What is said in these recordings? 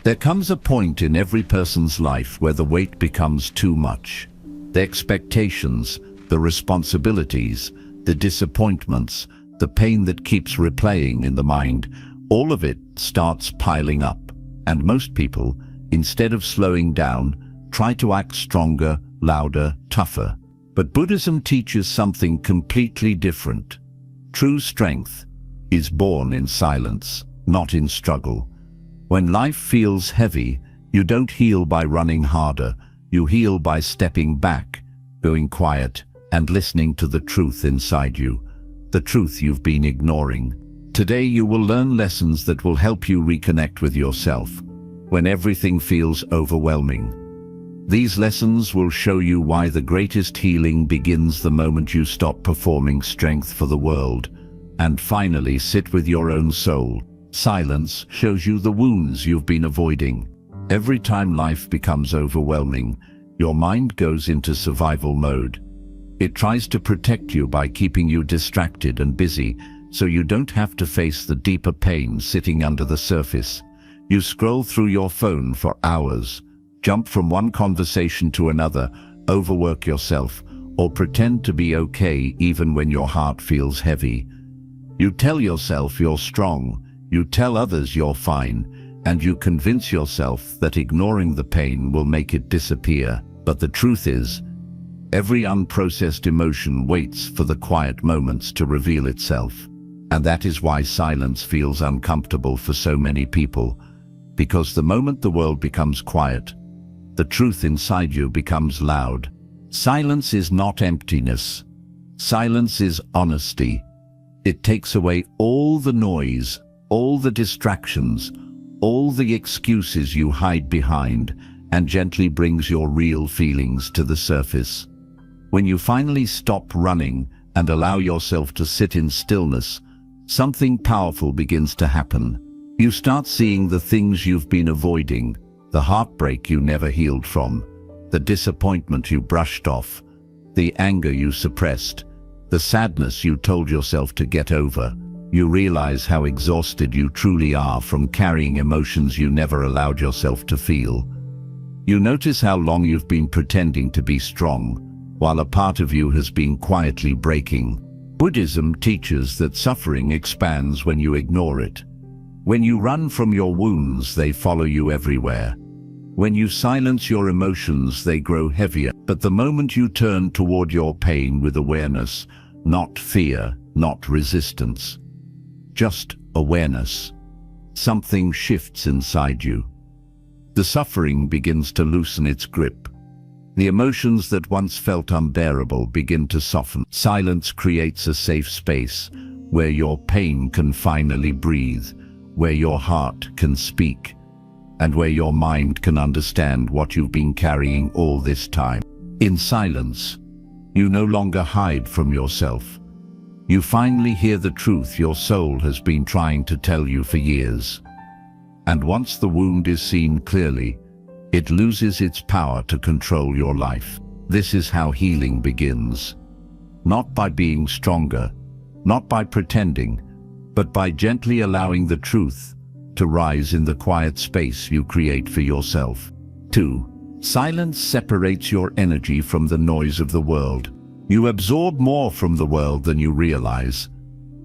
There comes a point in every person's life where the weight becomes too much. The expectations, the responsibilities, the disappointments, the pain that keeps replaying in the mind, all of it starts piling up. And most people, instead of slowing down, try to act stronger, louder, tougher. But Buddhism teaches something completely different. True strength is born in silence, not in struggle. When life feels heavy, you don't heal by running harder. You heal by stepping back, going quiet, and listening to the truth inside you, the truth you've been ignoring. Today you will learn lessons that will help you reconnect with yourself when everything feels overwhelming. These lessons will show you why the greatest healing begins the moment you stop performing strength for the world and finally sit with your own soul. Silence shows you the wounds you've been avoiding. Every time life becomes overwhelming, your mind goes into survival mode. It tries to protect you by keeping you distracted and busy, so you don't have to face the deeper pain sitting under the surface. You scroll through your phone for hours, jump from one conversation to another, overwork yourself, or pretend to be okay even when your heart feels heavy. You tell yourself you're strong, you tell others you're fine, and you convince yourself that ignoring the pain will make it disappear. But the truth is, every unprocessed emotion waits for the quiet moments to reveal itself. And that is why silence feels uncomfortable for so many people. Because the moment the world becomes quiet, the truth inside you becomes loud. Silence is not emptiness. Silence is honesty. It takes away all the noise, all the distractions, all the excuses you hide behind, and gently brings your real feelings to the surface. When you finally stop running and allow yourself to sit in stillness, something powerful begins to happen. You start seeing the things you've been avoiding, the heartbreak you never healed from, the disappointment you brushed off, the anger you suppressed, the sadness you told yourself to get over. You realize how exhausted you truly are from carrying emotions you never allowed yourself to feel. You notice how long you've been pretending to be strong, while a part of you has been quietly breaking. Buddhism teaches that suffering expands when you ignore it. When you run from your wounds, they follow you everywhere. When you silence your emotions, they grow heavier. But the moment you turn toward your pain with awareness, not fear, not resistance, just awareness, something shifts inside you. The suffering begins to loosen its grip. The emotions that once felt unbearable begin to soften. Silence creates a safe space where your pain can finally breathe, where your heart can speak, and where your mind can understand what you've been carrying all this time. In silence, you no longer hide from yourself. You finally hear the truth your soul has been trying to tell you for years. And once the wound is seen clearly, it loses its power to control your life. This is how healing begins. Not by being stronger, not by pretending, but by gently allowing the truth to rise in the quiet space you create for yourself. 2. Silence separates your energy from the noise of the world. You absorb more from the world than you realize.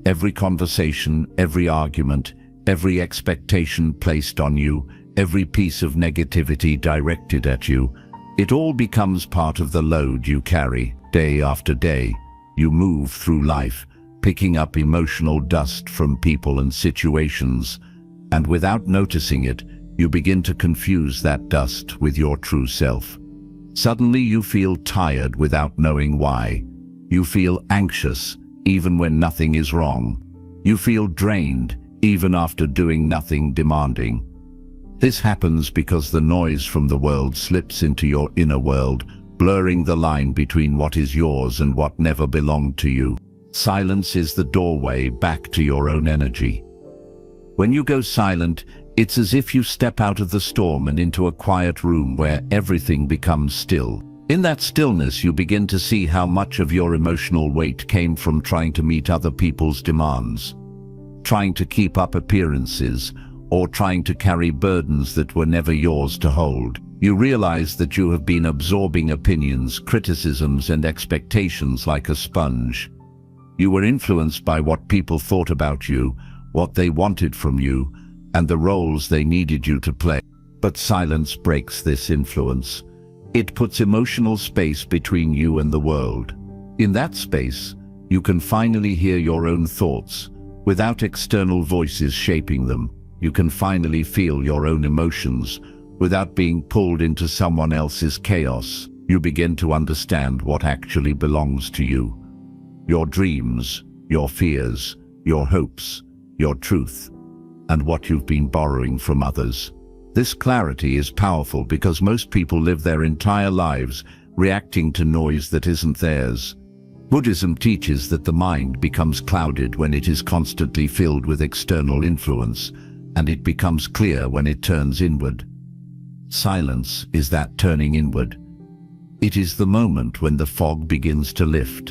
Every conversation, every argument, every expectation placed on you, every piece of negativity directed at you, it all becomes part of the load you carry. Day after day, you move through life, picking up emotional dust from people and situations, and without noticing it, you begin to confuse that dust with your true self. Suddenly you feel tired without knowing why. You feel anxious even when nothing is wrong. You feel drained even after doing nothing demanding. This happens because the noise from the world slips into your inner world, blurring the line between what is yours and what never belonged to you. Silence is the doorway back to your own energy. When you go silent, it's as if you step out of the storm and into a quiet room where everything becomes still. In that stillness, you begin to see how much of your emotional weight came from trying to meet other people's demands, trying to keep up appearances, or trying to carry burdens that were never yours to hold. You realize that you have been absorbing opinions, criticisms, and expectations like a sponge. You were influenced by what people thought about you, what they wanted from you, and the roles they needed you to play. But silence breaks this influence. It puts emotional space between you and the world. In that space, you can finally hear your own thoughts, without external voices shaping them. You can finally feel your own emotions, without being pulled into someone else's chaos. You begin to understand what actually belongs to you. Your dreams, your fears, your hopes, your truth, and what you've been borrowing from others. This clarity is powerful because most people live their entire lives reacting to noise that isn't theirs. Buddhism teaches that the mind becomes clouded when it is constantly filled with external influence, and it becomes clear when it turns inward. Silence is that turning inward. It is the moment when the fog begins to lift,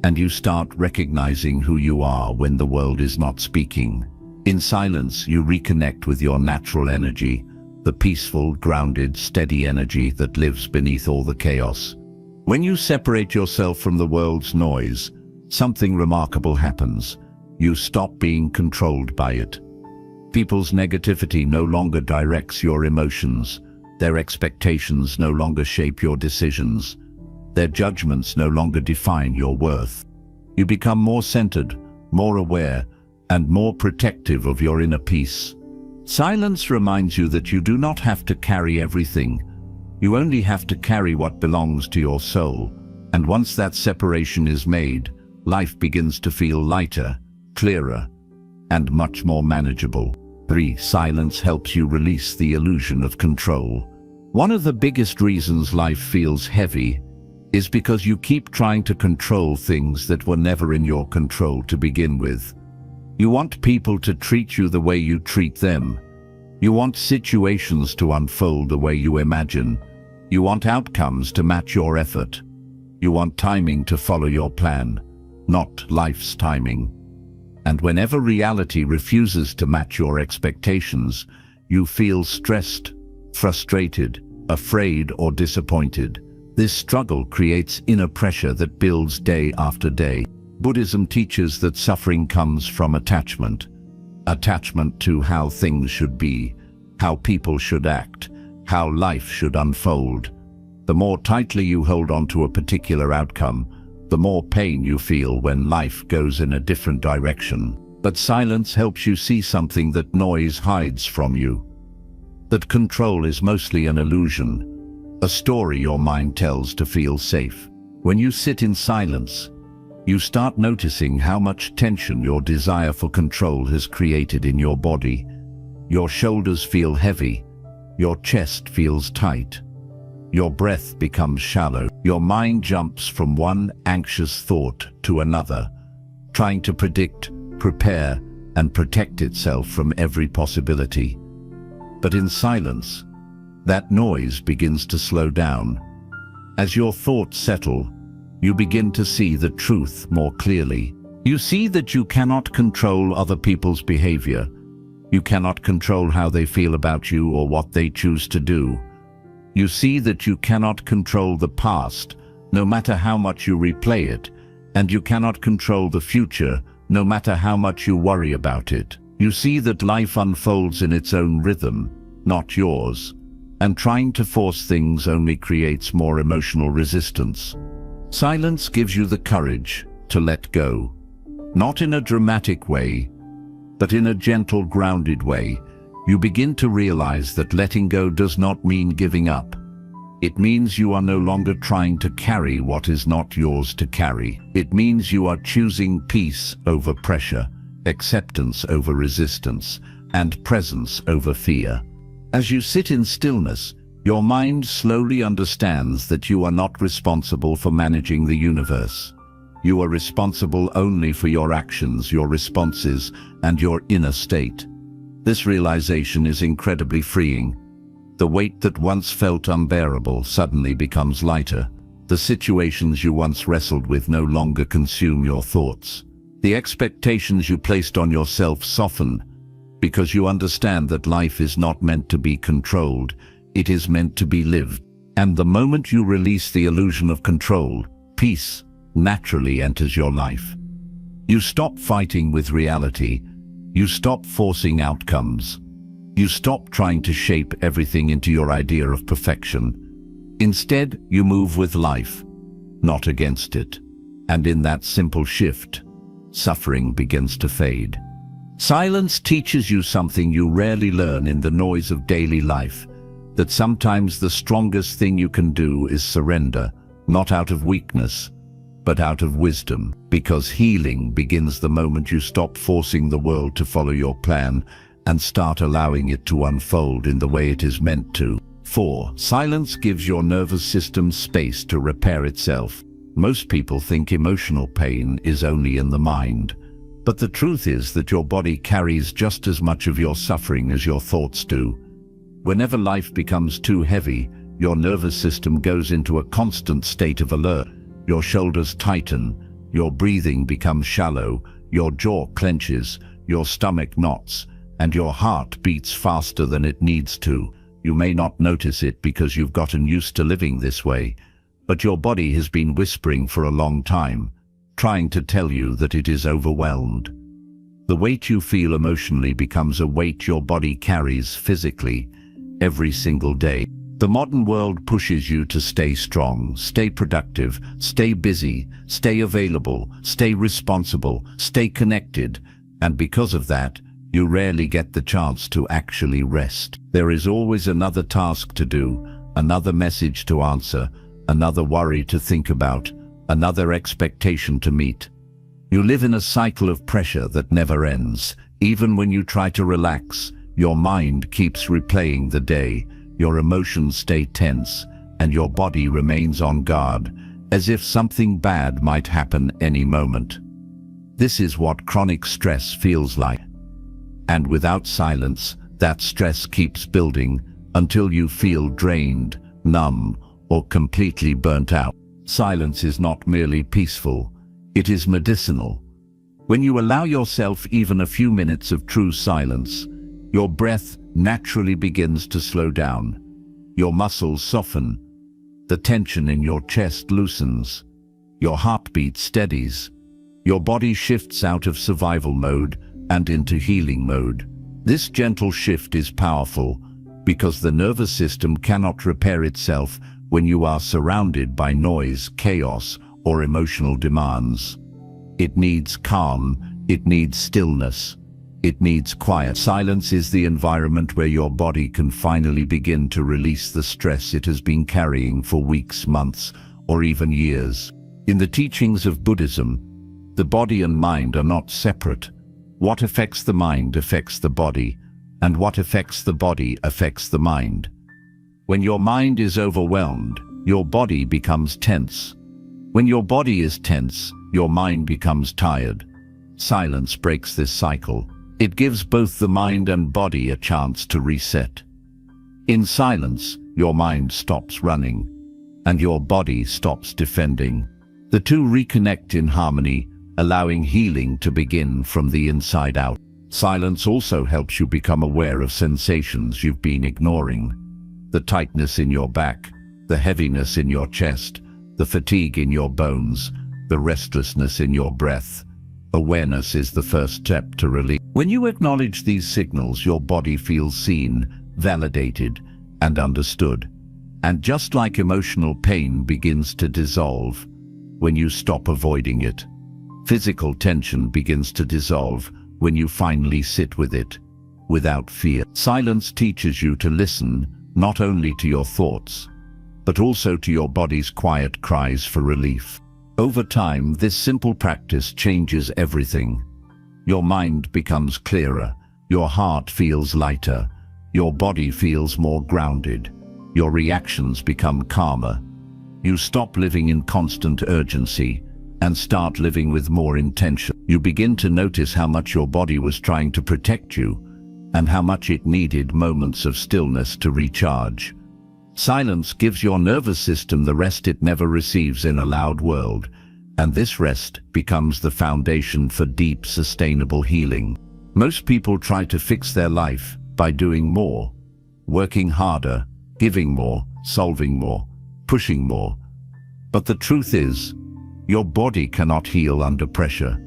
and you start recognizing who you are when the world is not speaking. In silence, you reconnect with your natural energy, the peaceful, grounded, steady energy that lives beneath all the chaos. When you separate yourself from the world's noise, something remarkable happens. You stop being controlled by it. People's negativity no longer directs your emotions. Their expectations no longer shape your decisions. Their judgments no longer define your worth. You become more centered, more aware, and more protective of your inner peace. Silence reminds you that you do not have to carry everything. You only have to carry what belongs to your soul. And once that separation is made, life begins to feel lighter, clearer, and much more manageable. 3. Silence helps you release the illusion of control. One of the biggest reasons life feels heavy is because you keep trying to control things that were never in your control to begin with. You want people to treat you the way you treat them. You want situations to unfold the way you imagine. You want outcomes to match your effort. You want timing to follow your plan, not life's timing. And whenever reality refuses to match your expectations, you feel stressed, frustrated, afraid, or disappointed. This struggle creates inner pressure that builds day after day. Buddhism teaches that suffering comes from attachment. Attachment to how things should be, how people should act, how life should unfold. The more tightly you hold on to a particular outcome, the more pain you feel when life goes in a different direction. But silence helps you see something that noise hides from you. That control is mostly an illusion, a story your mind tells to feel safe. When you sit in silence, you start noticing how much tension your desire for control has created in your body. Your shoulders feel heavy, your chest feels tight, your breath becomes shallow, your mind jumps from one anxious thought to another, trying to predict, prepare, and protect itself from every possibility. But in silence, that noise begins to slow down. As your thoughts settle, you begin to see the truth more clearly. You see that you cannot control other people's behavior. You cannot control how they feel about you or what they choose to do. You see that you cannot control the past, no matter how much you replay it, and you cannot control the future, no matter how much you worry about it. You see that life unfolds in its own rhythm, not yours, and trying to force things only creates more emotional resistance. Silence gives you the courage to let go, not in a dramatic way, but in a gentle, grounded way. You begin to realize that letting go does not mean giving up. It means you are no longer trying to carry what is not yours to carry. It means you are choosing peace over pressure, acceptance over resistance, and presence over fear. As you sit in stillness, your mind slowly understands that you are not responsible for managing the universe. You are responsible only for your actions, your responses, and your inner state. This realization is incredibly freeing. The weight that once felt unbearable suddenly becomes lighter. The situations you once wrestled with no longer consume your thoughts. The expectations you placed on yourself soften, because you understand that life is not meant to be controlled, it is meant to be lived. And the moment you release the illusion of control, peace naturally enters your life. You stop fighting with reality. You stop forcing outcomes. You stop trying to shape everything into your idea of perfection. Instead, you move with life, not against it. And in that simple shift, suffering begins to fade. Silence teaches you something you rarely learn in the noise of daily life, that sometimes the strongest thing you can do is surrender, not out of weakness, but out of wisdom, because healing begins the moment you stop forcing the world to follow your plan and start allowing it to unfold in the way it is meant to. 4. Silence gives your nervous system space to repair itself. Most people think emotional pain is only in the mind, but the truth is that your body carries just as much of your suffering as your thoughts do. Whenever life becomes too heavy, your nervous system goes into a constant state of alert. Your shoulders tighten, your breathing becomes shallow, your jaw clenches, your stomach knots, and your heart beats faster than it needs to. You may not notice it because you've gotten used to living this way, but your body has been whispering for a long time, trying to tell you that it is overwhelmed. The weight you feel emotionally becomes a weight your body carries physically every single day. The modern world pushes you to stay strong, stay productive, stay busy, stay available, stay responsible, stay connected, and because of that, you rarely get the chance to actually rest. There is always another task to do, another message to answer, another worry to think about, another expectation to meet. You live in a cycle of pressure that never ends. Even when you try to relax, your mind keeps replaying the day. Your emotions stay tense, and your body remains on guard, as if something bad might happen any moment. This is what chronic stress feels like. And without silence, that stress keeps building until you feel drained, numb, or completely burnt out. Silence is not merely peaceful, it is medicinal. When you allow yourself even a few minutes of true silence, your breath naturally begins to slow down. Your muscles soften. The tension in your chest loosens. Your heartbeat steadies. Your body shifts out of survival mode and into healing mode. This gentle shift is powerful because the nervous system cannot repair itself when you are surrounded by noise, chaos, or emotional demands. It needs calm, it needs stillness. It needs quiet. Silence is the environment where your body can finally begin to release the stress it has been carrying for weeks, months, or even years. In the teachings of Buddhism, the body and mind are not separate. What affects the mind affects the body, and what affects the body affects the mind. When your mind is overwhelmed, your body becomes tense. When your body is tense, your mind becomes tired. Silence breaks this cycle. It gives both the mind and body a chance to reset. In silence, your mind stops running, and your body stops defending. The two reconnect in harmony, allowing healing to begin from the inside out. Silence also helps you become aware of sensations you've been ignoring. The tightness in your back, the heaviness in your chest, the fatigue in your bones, the restlessness in your breath. Awareness is the first step to relief. When you acknowledge these signals, your body feels seen, validated, and understood. And just like emotional pain begins to dissolve when you stop avoiding it, physical tension begins to dissolve when you finally sit with it, without fear. Silence teaches you to listen not only to your thoughts, but also to your body's quiet cries for relief. Over time, this simple practice changes everything. Your mind becomes clearer, your heart feels lighter, your body feels more grounded, your reactions become calmer. You stop living in constant urgency and start living with more intention. You begin to notice how much your body was trying to protect you and how much it needed moments of stillness to recharge. Silence gives your nervous system the rest it never receives in a loud world, and this rest becomes the foundation for deep, sustainable healing. Most people try to fix their life by doing more, working harder, giving more, solving more, pushing more. But the truth is, your body cannot heal under pressure.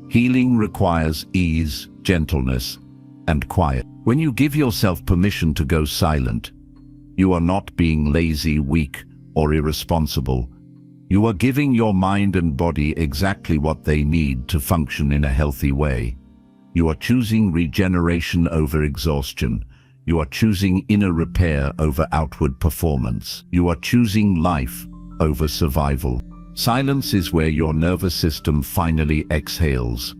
Healing requires ease, gentleness, and quiet. When you give yourself permission to go silent, you are not being lazy, weak, or irresponsible. You are giving your mind and body exactly what they need to function in a healthy way. You are choosing regeneration over exhaustion. You are choosing inner repair over outward performance. You are choosing life over survival. Silence is where your nervous system finally exhales.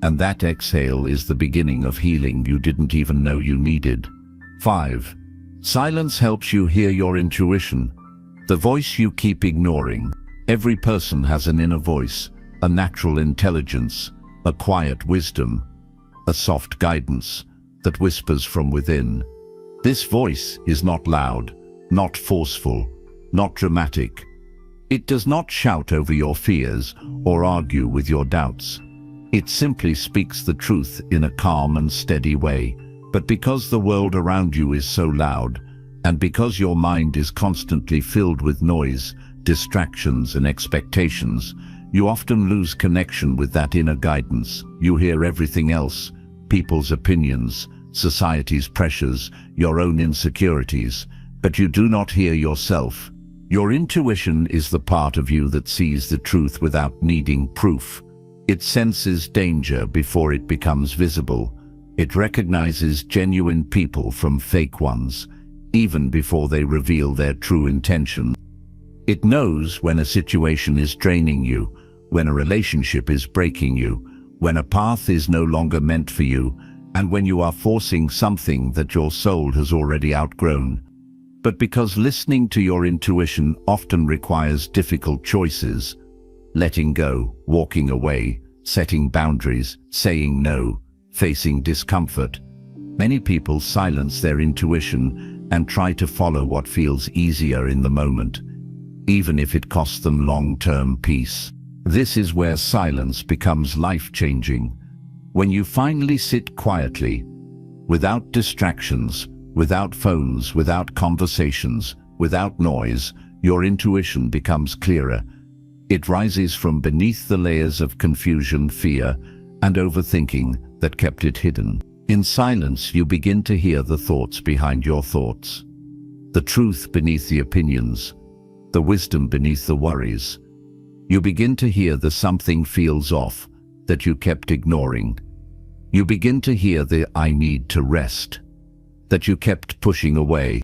And that exhale is the beginning of healing you didn't even know you needed. 5. Silence helps you hear your intuition, the voice you keep ignoring. Every person has an inner voice, a natural intelligence, a quiet wisdom, a soft guidance that whispers from within. This voice is not loud, not forceful, not dramatic. It does not shout over your fears or argue with your doubts. It simply speaks the truth in a calm and steady way. But because the world around you is so loud, and because your mind is constantly filled with noise, distractions and expectations, you often lose connection with that inner guidance. You hear everything else: people's opinions, society's pressures, your own insecurities, but you do not hear yourself. Your intuition is the part of you that sees the truth without needing proof. It senses danger before it becomes visible. It recognizes genuine people from fake ones, even before they reveal their true intention. It knows when a situation is draining you, when a relationship is breaking you, when a path is no longer meant for you, and when you are forcing something that your soul has already outgrown. But because listening to your intuition often requires difficult choices, letting go, walking away, setting boundaries, saying no, facing discomfort, many people silence their intuition and try to follow what feels easier in the moment, even if it costs them long-term peace. This is where silence becomes life-changing. When you finally sit quietly, without distractions, without phones, without conversations, without noise, your intuition becomes clearer. It rises from beneath the layers of confusion, fear, and overthinking that kept it hidden. In silence, you begin to hear the thoughts behind your thoughts, the truth beneath the opinions, the wisdom beneath the worries. You begin to hear the something feels off that you kept ignoring. You begin to hear the I need to rest that you kept pushing away.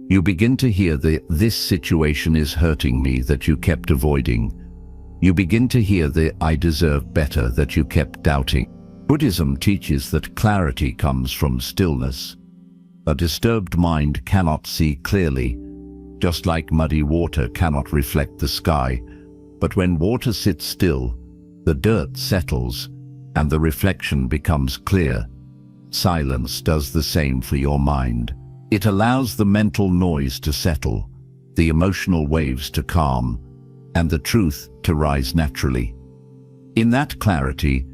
You begin to hear the this situation is hurting me that you kept avoiding. You begin to hear the I deserve better that you kept doubting. Buddhism teaches that clarity comes from stillness. A disturbed mind cannot see clearly, just like muddy water cannot reflect the sky. But when water sits still, the dirt settles and the reflection becomes clear. Silence does the same for your mind. It allows the mental noise to settle, the emotional waves to calm, and the truth to rise naturally. In that clarity,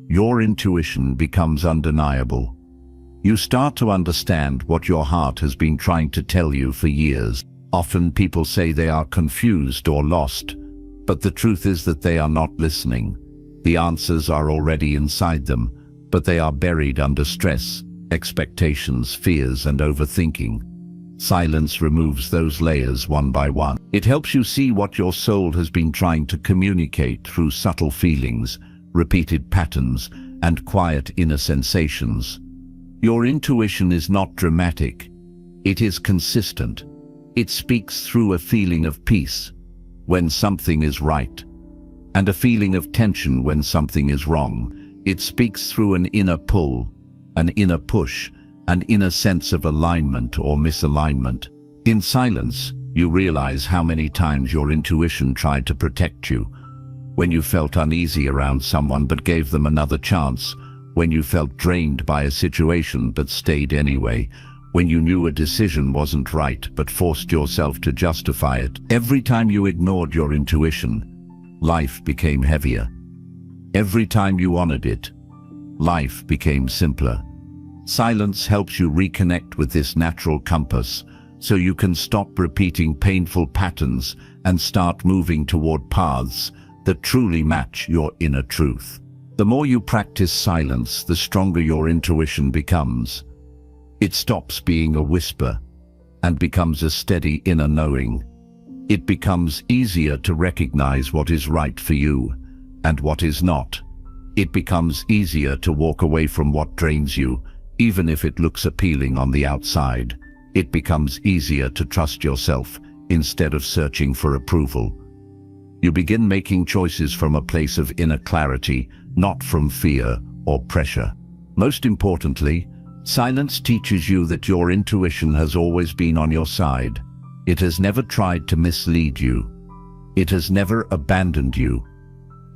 your intuition becomes undeniable. You start to understand what your heart has been trying to tell you for years. Often people say they are confused or lost, but the truth is that they are not listening. The answers are already inside them, but they are buried under stress, expectations, fears, and overthinking. Silence removes those layers one by one. It helps you see what your soul has been trying to communicate through subtle feelings, repeated patterns, and quiet inner sensations. Your intuition is not dramatic. It is consistent. It speaks through a feeling of peace when something is right, and a feeling of tension when something is wrong. It speaks through an inner pull, an inner push, an inner sense of alignment or misalignment. In silence, you realize how many times your intuition tried to protect you. When you felt uneasy around someone but gave them another chance. When you felt drained by a situation but stayed anyway. When you knew a decision wasn't right but forced yourself to justify it. Every time you ignored your intuition, life became heavier. Every time you honored it, life became simpler. Silence helps you reconnect with this natural compass, so you can stop repeating painful patterns and start moving toward paths that truly match your inner truth. The more you practice silence, the stronger your intuition becomes. It stops being a whisper and becomes a steady inner knowing. It becomes easier to recognize what is right for you and what is not. It becomes easier to walk away from what drains you, even if it looks appealing on the outside. It becomes easier to trust yourself instead of searching for approval. You begin making choices from a place of inner clarity, not from fear or pressure. Most importantly, silence teaches you that your intuition has always been on your side. It has never tried to mislead you. It has never abandoned you.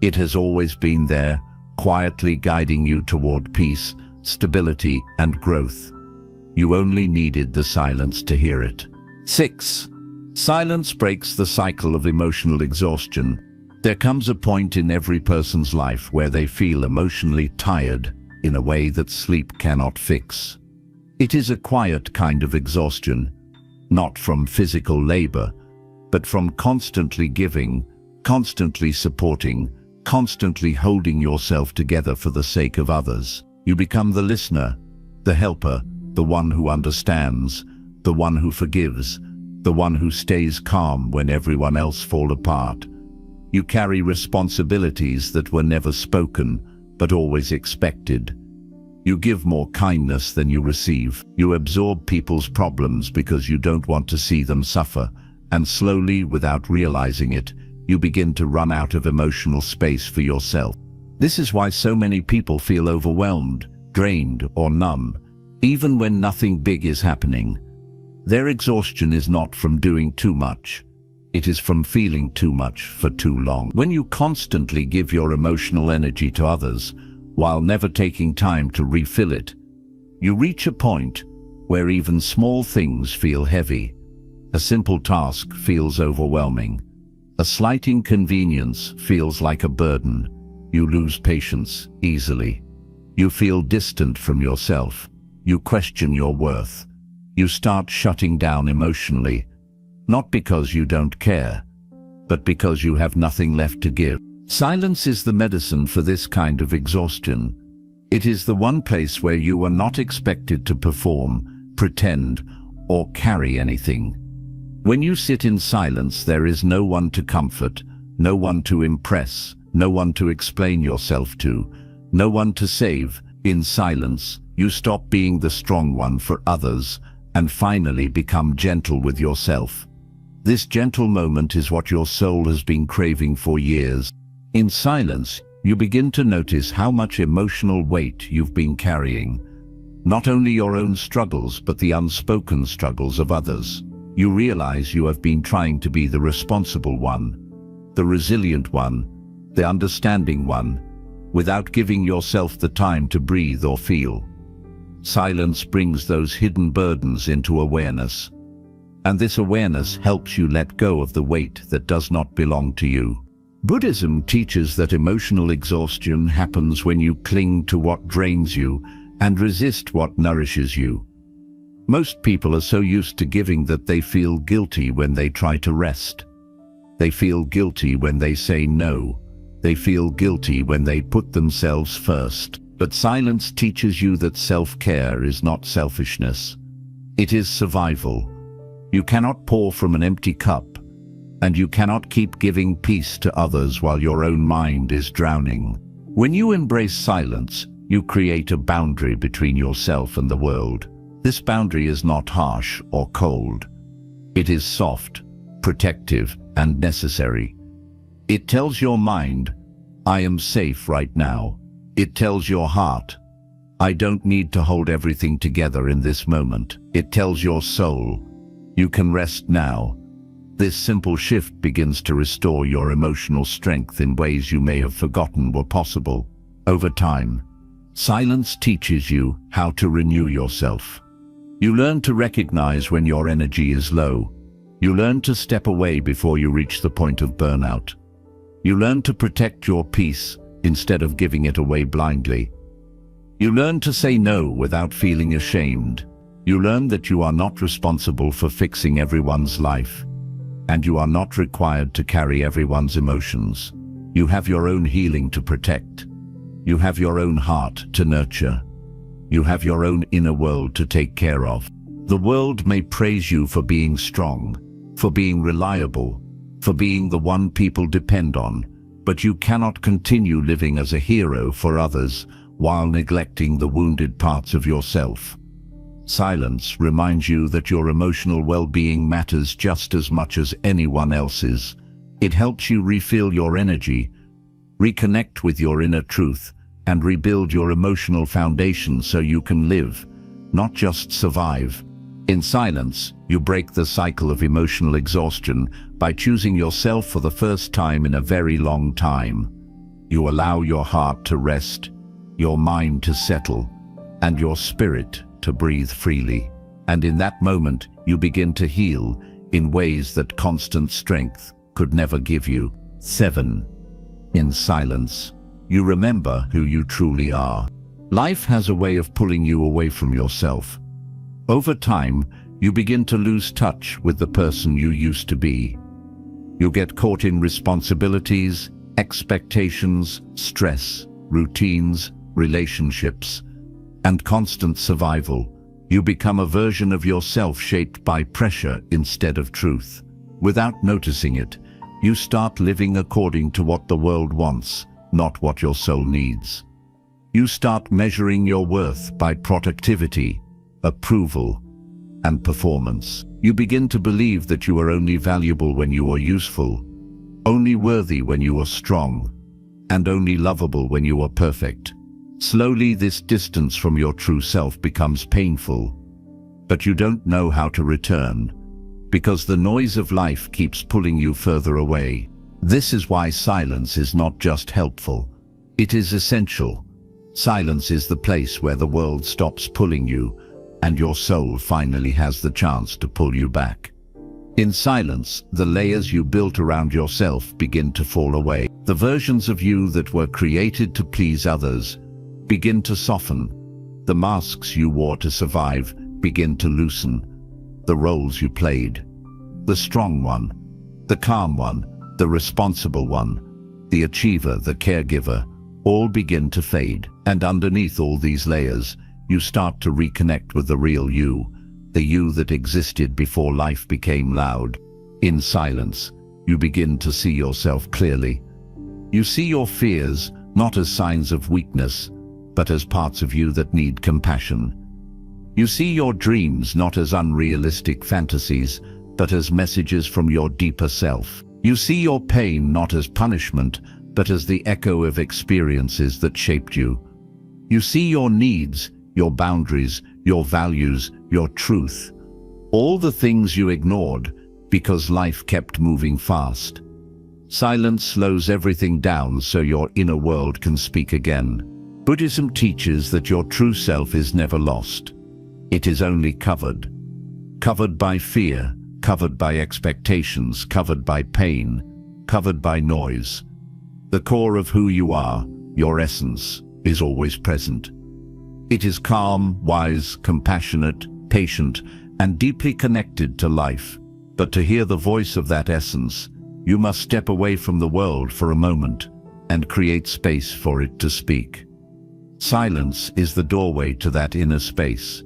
It has always been there, quietly guiding you toward peace, stability, and growth. You only needed the silence to hear it. 6. Silence breaks the cycle of emotional exhaustion. There comes a point in every person's life where they feel emotionally tired in a way that sleep cannot fix. It is a quiet kind of exhaustion, not from physical labor, but from constantly giving, constantly supporting, constantly holding yourself together for the sake of others. You become the listener, the helper, the one who understands, the one who forgives, the one who stays calm when everyone else falls apart. You carry responsibilities that were never spoken, but always expected. You give more kindness than you receive. You absorb people's problems because you don't want to see them suffer, and slowly, without realizing it, you begin to run out of emotional space for yourself. This is why so many people feel overwhelmed, drained, or numb, even when nothing big is happening. Their exhaustion is not from doing too much. It is from feeling too much for too long. When you constantly give your emotional energy to others, while never taking time to refill it, you reach a point where even small things feel heavy. A simple task feels overwhelming. A slight inconvenience feels like a burden. You lose patience easily. You feel distant from yourself. You question your worth. You start shutting down emotionally, not because you don't care, but because you have nothing left to give. Silence is the medicine for this kind of exhaustion. It is the one place where you are not expected to perform, pretend, or carry anything. When you sit in silence, there is no one to comfort, no one to impress, no one to explain yourself to, no one to save. In silence, you stop being the strong one for others and finally become gentle with yourself. This gentle moment is what your soul has been craving for years. In silence, you begin to notice how much emotional weight you've been carrying. Not only your own struggles, but the unspoken struggles of others. You realize you have been trying to be the responsible one, the resilient one, the understanding one, without giving yourself the time to breathe or feel. Silence brings those hidden burdens into awareness, and this awareness helps you let go of the weight that does not belong to you. Buddhism teaches that emotional exhaustion happens when you cling to what drains you and resist what nourishes you. Most people are so used to giving that they feel guilty when they try to rest. They feel guilty when they say no. They feel guilty when they put themselves first. But silence teaches you that self-care is not selfishness. It is survival. You cannot pour from an empty cup, and you cannot keep giving peace to others while your own mind is drowning. When you embrace silence, you create a boundary between yourself and the world. This boundary is not harsh or cold. It is soft, protective, and necessary. It tells your mind, I am safe right now. It tells your heart, I don't need to hold everything together in this moment. It tells your soul, you can rest now. This simple shift begins to restore your emotional strength in ways you may have forgotten were possible. Over time, silence teaches you how to renew yourself. You learn to recognize when your energy is low. You learn to step away before you reach the point of burnout. You learn to protect your peace instead of giving it away blindly. You learn to say no without feeling ashamed. You learn that you are not responsible for fixing everyone's life, and you are not required to carry everyone's emotions. You have your own healing to protect. You have your own heart to nurture. You have your own inner world to take care of. The world may praise you for being strong, for being reliable, for being the one people depend on, but you cannot continue living as a hero for others while neglecting the wounded parts of yourself. Silence reminds you that your emotional well-being matters just as much as anyone else's. It helps you refill your energy, reconnect with your inner truth, and rebuild your emotional foundation so you can live, not just survive. In silence, you break the cycle of emotional exhaustion by choosing yourself for the first time in a very long time. You allow your heart to rest, your mind to settle, and your spirit to breathe freely. And in that moment, you begin to heal in ways that constant strength could never give you. 7. In silence, you remember who you truly are. Life has a way of pulling you away from yourself. Over time, you begin to lose touch with the person you used to be. You get caught in responsibilities, expectations, stress, routines, relationships, and constant survival. You become a version of yourself shaped by pressure instead of truth. Without noticing it, you start living according to what the world wants, not what your soul needs. You start measuring your worth by productivity, approval, and performance. You begin to believe that you are only valuable when you are useful, only worthy when you are strong, and only lovable when you are perfect. Slowly, this distance from your true self becomes painful, but you don't know how to return, because the noise of life keeps pulling you further away. This is why silence is not just helpful, it is essential. Silence is the place where the world stops pulling you, and your soul finally has the chance to pull you back. In silence, the layers you built around yourself begin to fall away. The versions of you that were created to please others begin to soften. The masks you wore to survive begin to loosen. The roles you played, the strong one, the calm one, the responsible one, the achiever, the caregiver, all begin to fade. And underneath all these layers, you start to reconnect with the real you, the you that existed before life became loud. In silence, you begin to see yourself clearly. You see your fears not as signs of weakness, but as parts of you that need compassion. You see your dreams not as unrealistic fantasies, but as messages from your deeper self. You see your pain not as punishment, but as the echo of experiences that shaped you. You see your needs, your boundaries, your values, your truth, all the things you ignored because life kept moving fast. Silence slows everything down so your inner world can speak again. Buddhism teaches that your true self is never lost. It is only covered. Covered by fear, covered by expectations, covered by pain, covered by noise. The core of who you are, your essence, is always present. It is calm, wise, compassionate, patient, and deeply connected to life. But to hear the voice of that essence, you must step away from the world for a moment and create space for it to speak. Silence is the doorway to that inner space.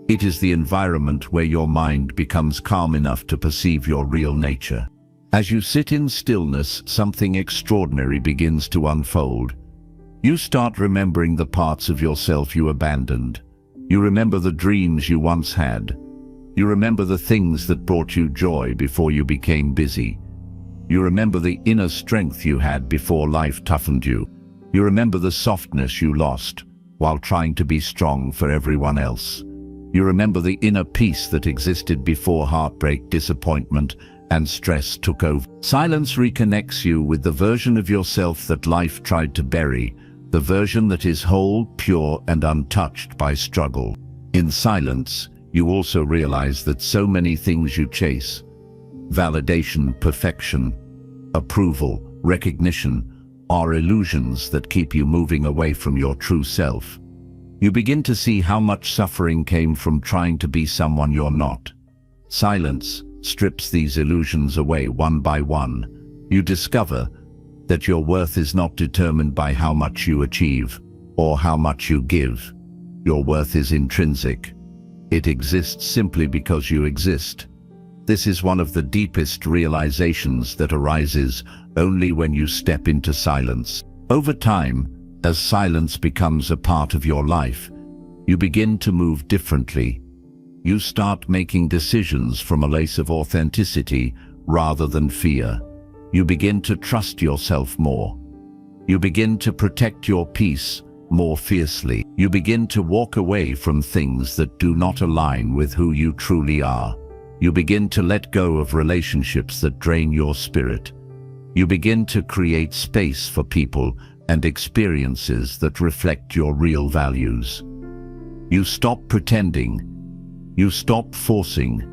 It is the environment where your mind becomes calm enough to perceive your real nature. As you sit in stillness, something extraordinary begins to unfold. You start remembering the parts of yourself you abandoned. You remember the dreams you once had. You remember the things that brought you joy before you became busy. You remember the inner strength you had before life toughened you. You remember the softness you lost while trying to be strong for everyone else. You remember the inner peace that existed before heartbreak, disappointment, and stress took over. Silence reconnects you with the version of yourself that life tried to bury, the version that is whole, pure, and untouched by struggle. In silence, you also realize that so many things you chase, validation, perfection, approval, recognition, are illusions that keep you moving away from your true self. You begin to see how much suffering came from trying to be someone you're not. Silence strips these illusions away one by one. You discover that your worth is not determined by how much you achieve or how much you give. Your worth is intrinsic. It exists simply because you exist. This is one of the deepest realizations that arises only when you step into silence. Over time, as silence becomes a part of your life, you begin to move differently. You start making decisions from a place of authenticity rather than fear. You begin to trust yourself more. You begin to protect your peace more fiercely. You begin to walk away from things that do not align with who you truly are. You begin to let go of relationships that drain your spirit. You begin to create space for people and experiences that reflect your real values. You stop pretending. You stop forcing.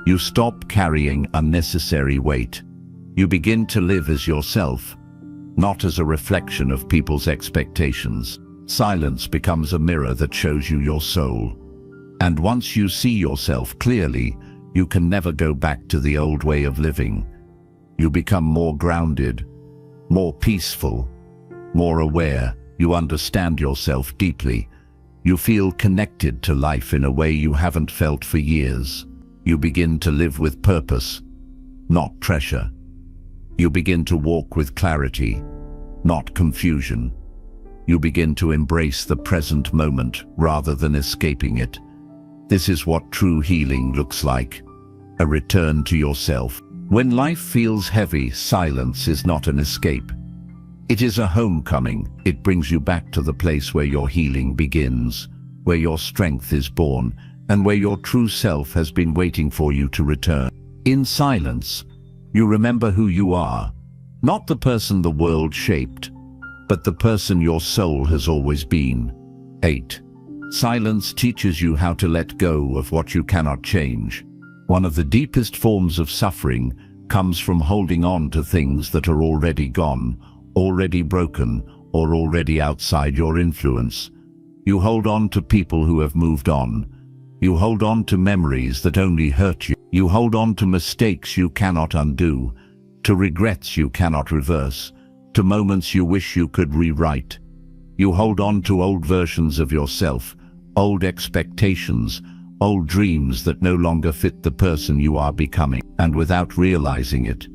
You stop carrying unnecessary weight. You begin to live as yourself, not as a reflection of people's expectations. Silence becomes a mirror that shows you your soul. And once you see yourself clearly, you can never go back to the old way of living. You become more grounded, more peaceful, more aware. You understand yourself deeply. You feel connected to life in a way you haven't felt for years. You begin to live with purpose, not pressure. You begin to walk with clarity, not confusion. You begin to embrace the present moment rather than escaping it. This is what true healing looks like, a return to yourself. When life feels heavy, silence is not an escape. It is a homecoming. It brings you back to the place where your healing begins, where your strength is born, and where your true self has been waiting for you to return. In silence, you remember who you are, not the person the world shaped, but the person your soul has always been. 8. Silence teaches you how to let go of what you cannot change. One of the deepest forms of suffering comes from holding on to things that are already gone, already broken, or already outside your influence. You hold on to people who have moved on. You hold on to memories that only hurt you. You hold on to mistakes you cannot undo, to regrets you cannot reverse, to moments you wish you could rewrite. You hold on to old versions of yourself, old expectations, old dreams that no longer fit the person you are becoming. And without realizing it,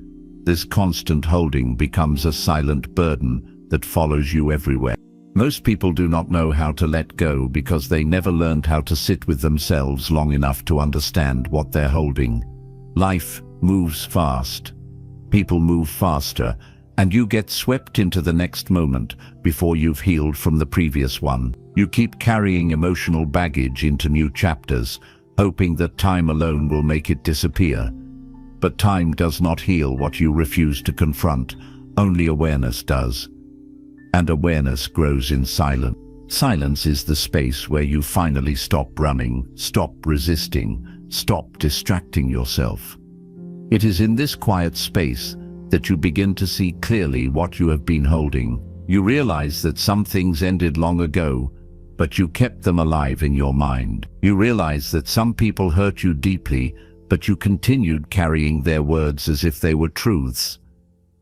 this constant holding becomes a silent burden that follows you everywhere. Most people do not know how to let go because they never learned how to sit with themselves long enough to understand what they're holding. Life moves fast. People move faster, and you get swept into the next moment before you've healed from the previous one. You keep carrying emotional baggage into new chapters, hoping that time alone will make it disappear. But time does not heal what you refuse to confront. Only awareness does. And awareness grows in silence. Silence is the space where you finally stop running, stop resisting, stop distracting yourself. It is in this quiet space that you begin to see clearly what you have been holding. You realize that some things ended long ago, but you kept them alive in your mind. You realize that some people hurt you deeply, but you continued carrying their words as if they were truths.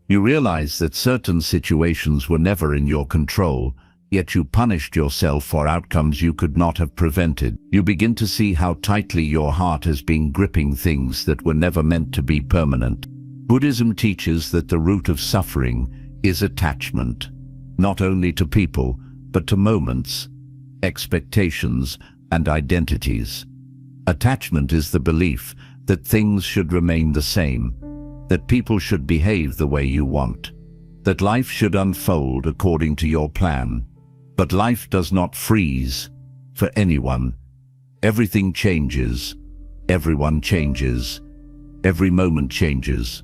You realize that certain situations were never in your control, yet you punished yourself for outcomes you could not have prevented. You begin to see how tightly your heart has been gripping things that were never meant to be permanent. Buddhism teaches that the root of suffering is attachment, not only to people, but to moments, expectations, and identities. Attachment is the belief that things should remain the same, that people should behave the way you want, that life should unfold according to your plan. But life does not freeze for anyone. Everything changes, everyone changes, every moment changes.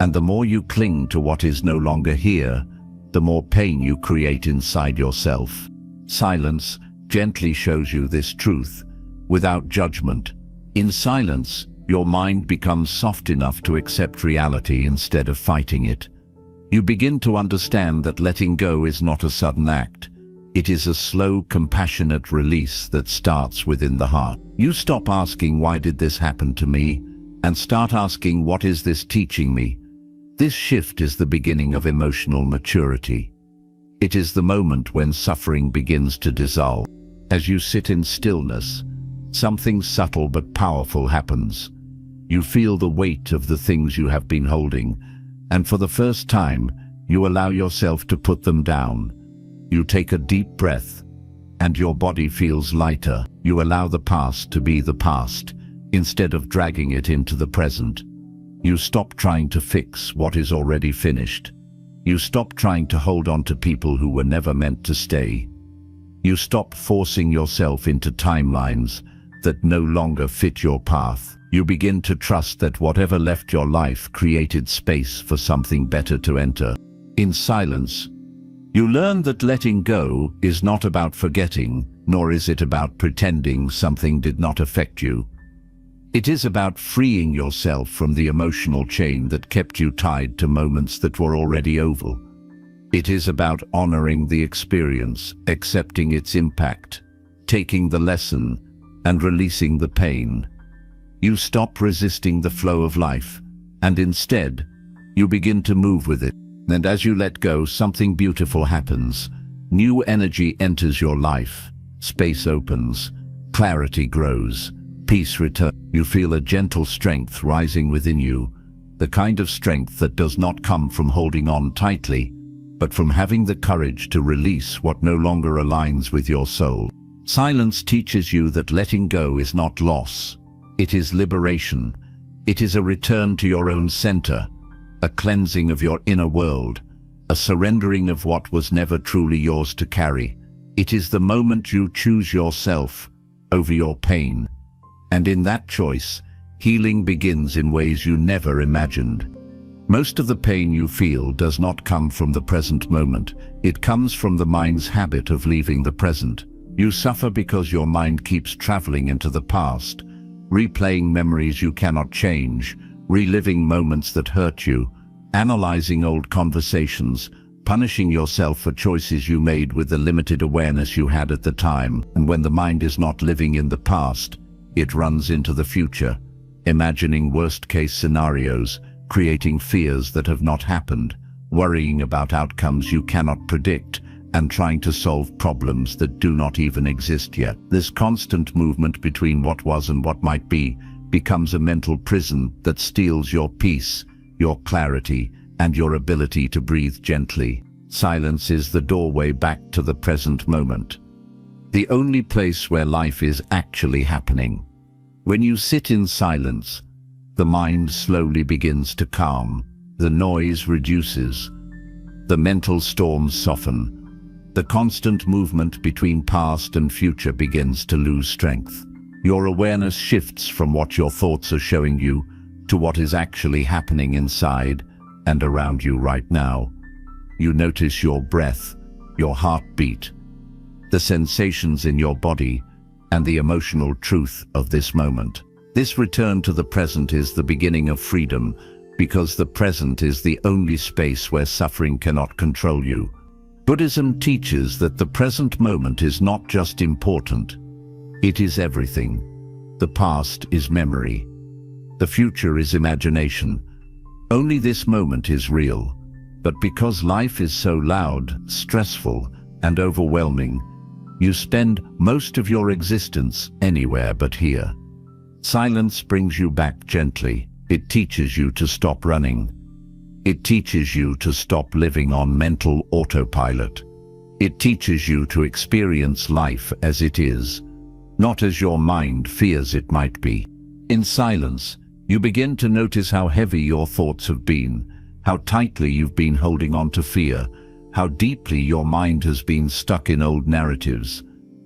And the more you cling to what is no longer here, the more pain you create inside yourself. Silence gently shows you this truth, without judgment. In silence, your mind becomes soft enough to accept reality instead of fighting it. You begin to understand that letting go is not a sudden act. It is a slow, compassionate release that starts within the heart. You stop asking, why did this happen to me? And start asking, what is this teaching me? This shift is the beginning of emotional maturity. It is the moment when suffering begins to dissolve. As you sit in stillness, something subtle but powerful happens. You feel the weight of the things you have been holding, and for the first time, you allow yourself to put them down. You take a deep breath, and your body feels lighter. You allow the past to be the past, instead of dragging it into the present. You stop trying to fix what is already finished. You stop trying to hold on to people who were never meant to stay. You stop forcing yourself into timelines that no longer fit your path. You begin to trust that whatever left your life created space for something better to enter. In silence, you learn that letting go is not about forgetting, nor is it about pretending something did not affect you. It is about freeing yourself from the emotional chain that kept you tied to moments that were already over. It is about honoring the experience, accepting its impact, taking the lesson, and releasing the pain. You stop resisting the flow of life, and instead, you begin to move with it. And as you let go, something beautiful happens. New energy enters your life. Space opens. Clarity grows. Peace returns. You feel a gentle strength rising within you, the kind of strength that does not come from holding on tightly, but from having the courage to release what no longer aligns with your soul. Silence teaches you that letting go is not loss. It is liberation. It is a return to your own center, a cleansing of your inner world, a surrendering of what was never truly yours to carry. It is the moment you choose yourself over your pain. And in that choice, healing begins in ways you never imagined. Most of the pain you feel does not come from the present moment. It comes from the mind's habit of leaving the present. You suffer because your mind keeps traveling into the past, replaying memories you cannot change, reliving moments that hurt you, analyzing old conversations, punishing yourself for choices you made with the limited awareness you had at the time. And when the mind is not living in the past, it runs into the future, imagining worst-case scenarios, creating fears that have not happened, worrying about outcomes you cannot predict, and trying to solve problems that do not even exist yet. This constant movement between what was and what might be becomes a mental prison that steals your peace, your clarity, and your ability to breathe gently. Silence is the doorway back to the present moment, the only place where life is actually happening. When you sit in silence, the mind slowly begins to calm, the noise reduces, the mental storms soften, the constant movement between past and future begins to lose strength. Your awareness shifts from what your thoughts are showing you to what is actually happening inside and around you right now. You notice your breath, your heartbeat, the sensations in your body, and the emotional truth of this moment. This return to the present is the beginning of freedom, because the present is the only space where suffering cannot control you. Buddhism teaches that the present moment is not just important, it is everything. The past is memory. The future is imagination. Only this moment is real. But because life is so loud, stressful, and overwhelming, you spend most of your existence anywhere but here. Silence brings you back gently. It teaches you to stop running. It teaches you to stop living on mental autopilot. It teaches you to experience life as it is, not as your mind fears it might be. In silence, you begin to notice how heavy your thoughts have been, how tightly you've been holding on to fear, how deeply your mind has been stuck in old narratives.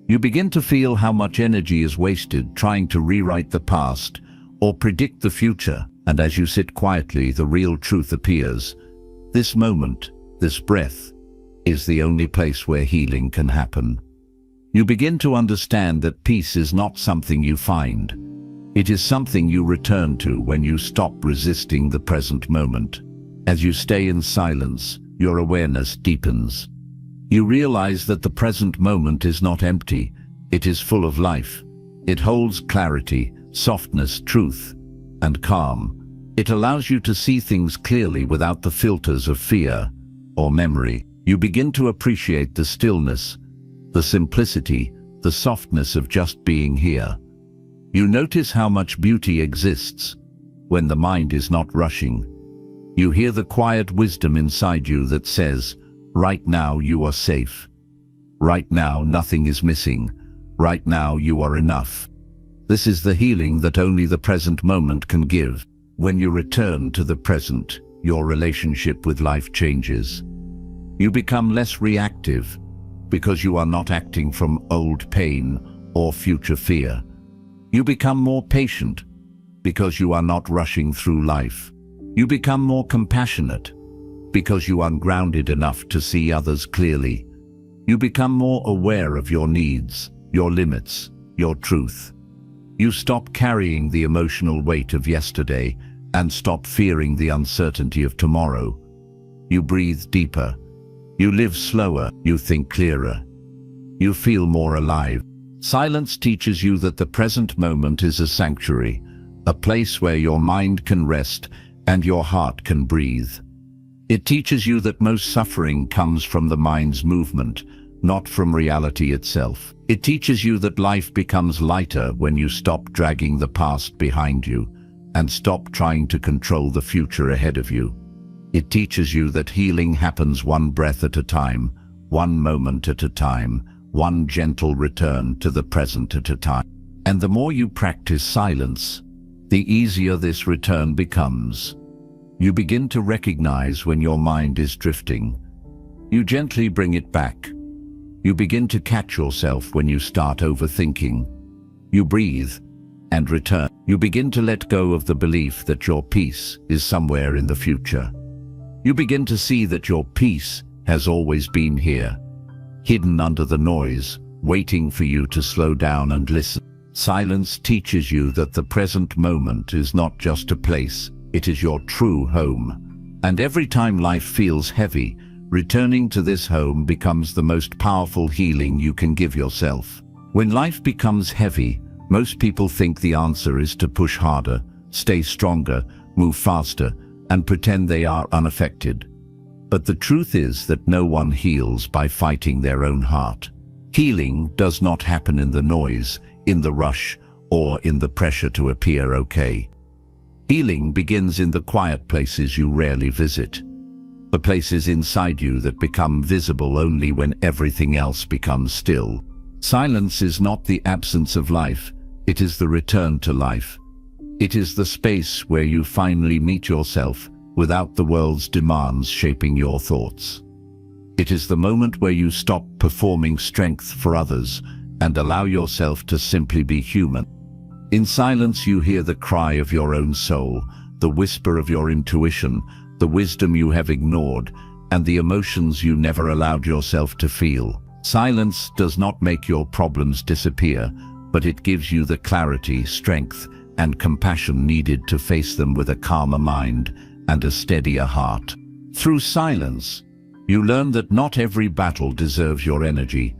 You begin to feel how much energy is wasted trying to rewrite the past or predict the future. And as you sit quietly, the real truth appears. This moment, this breath, is the only place where healing can happen. You begin to understand that peace is not something you find. It is something you return to when you stop resisting the present moment. As you stay in silence, your awareness deepens. You realize that the present moment is not empty, it is full of life. It holds clarity, softness, truth, and calm. It allows you to see things clearly without the filters of fear or memory. You begin to appreciate the stillness, the simplicity, the softness of just being here. You notice how much beauty exists when the mind is not rushing. You hear the quiet wisdom inside you that says, right now you are safe. Right now nothing is missing. Right now you are enough. This is the healing that only the present moment can give. When you return to the present, your relationship with life changes. You become less reactive because you are not acting from old pain or future fear. You become more patient because you are not rushing through life. You become more compassionate because you are grounded enough to see others clearly. You become more aware of your needs, your limits, your truth. You stop carrying the emotional weight of yesterday and stop fearing the uncertainty of tomorrow. You breathe deeper. You live slower. You think clearer. You feel more alive. Silence teaches you that the present moment is a sanctuary, a place where your mind can rest and your heart can breathe. It teaches you that most suffering comes from the mind's movement, not from reality itself. It teaches you that life becomes lighter when you stop dragging the past behind you and stop trying to control the future ahead of you. It teaches you that healing happens one breath at a time, one moment at a time, one gentle return to the present at a time. And the more you practice silence, the easier this return becomes. You begin to recognize when your mind is drifting. You gently bring it back. You begin to catch yourself when you start overthinking. You breathe and return. You begin to let go of the belief that your peace is somewhere in the future. You begin to see that your peace has always been here, hidden under the noise, waiting for you to slow down and listen. Silence teaches you that the present moment is not just a place, it is your true home. And every time life feels heavy, returning to this home becomes the most powerful healing you can give yourself. When life becomes heavy, most people think the answer is to push harder, stay stronger, move faster, and pretend they are unaffected. But the truth is that no one heals by fighting their own heart. Healing does not happen in the noise, in the rush, or in the pressure to appear okay. Healing begins in the quiet places you rarely visit, the places inside you that become visible only when everything else becomes still. Silence is not the absence of life, it is the return to life. It is the space where you finally meet yourself without the world's demands shaping your thoughts. It is the moment where you stop performing strength for others and allow yourself to simply be human. In silence you hear the cry of your own soul, the whisper of your intuition, the wisdom you have ignored, and the emotions you never allowed yourself to feel. Silence does not make your problems disappear, but it gives you the clarity, strength, and compassion needed to face them with a calmer mind and a steadier heart. Through silence, you learn that not every battle deserves your energy.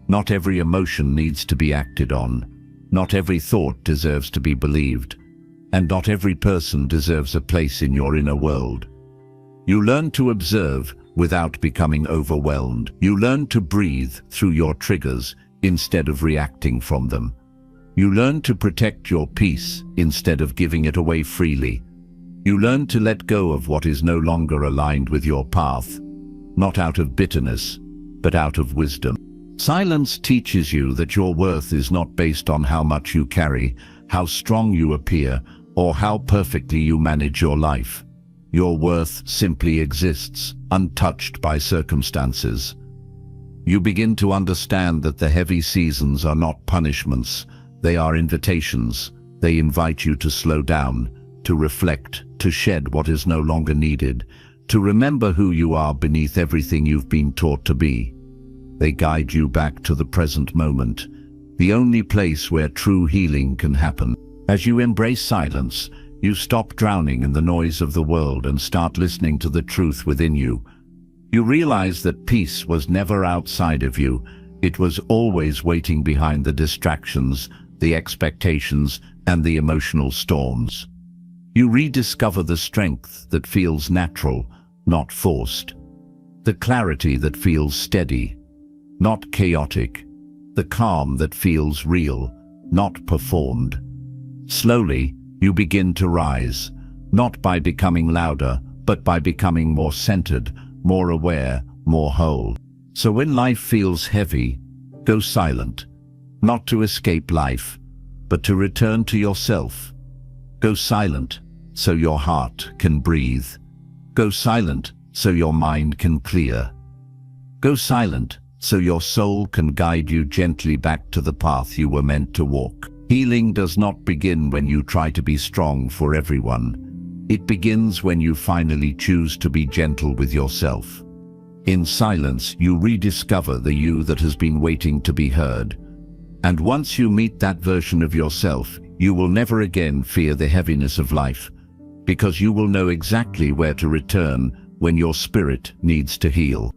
Not every emotion needs to be acted on. Not every thought deserves to be believed. And not every person deserves a place in your inner world. You learn to observe without becoming overwhelmed. You learn to breathe through your triggers instead of reacting from them. You learn to protect your peace instead of giving it away freely. You learn to let go of what is no longer aligned with your path, not out of bitterness, but out of wisdom. Silence teaches you that your worth is not based on how much you carry, how strong you appear, or how perfectly you manage your life. Your worth simply exists, untouched by circumstances. You begin to understand that the heavy seasons are not punishments, they are invitations. They invite you to slow down, to reflect, to shed what is no longer needed, to remember who you are beneath everything you've been taught to be. They guide you back to the present moment, the only place where true healing can happen. As you embrace silence, you stop drowning in the noise of the world and start listening to the truth within you. You realize that peace was never outside of you. It was always waiting behind the distractions, the expectations, and the emotional storms. You rediscover the strength that feels natural, not forced. The clarity that feels steady, not chaotic. The calm that feels real, not performed. Slowly, you begin to rise, not by becoming louder, but by becoming more centered, more aware, more whole. So when life feels heavy, go silent, not to escape life, but to return to yourself. Go silent so your heart can breathe. Go silent so your mind can clear. Go silent so your soul can guide you gently back to the path you were meant to walk. Healing does not begin when you try to be strong for everyone. It begins when you finally choose to be gentle with yourself. In silence, you rediscover the you that has been waiting to be heard. And once you meet that version of yourself, you will never again fear the heaviness of life, because you will know exactly where to return when your spirit needs to heal.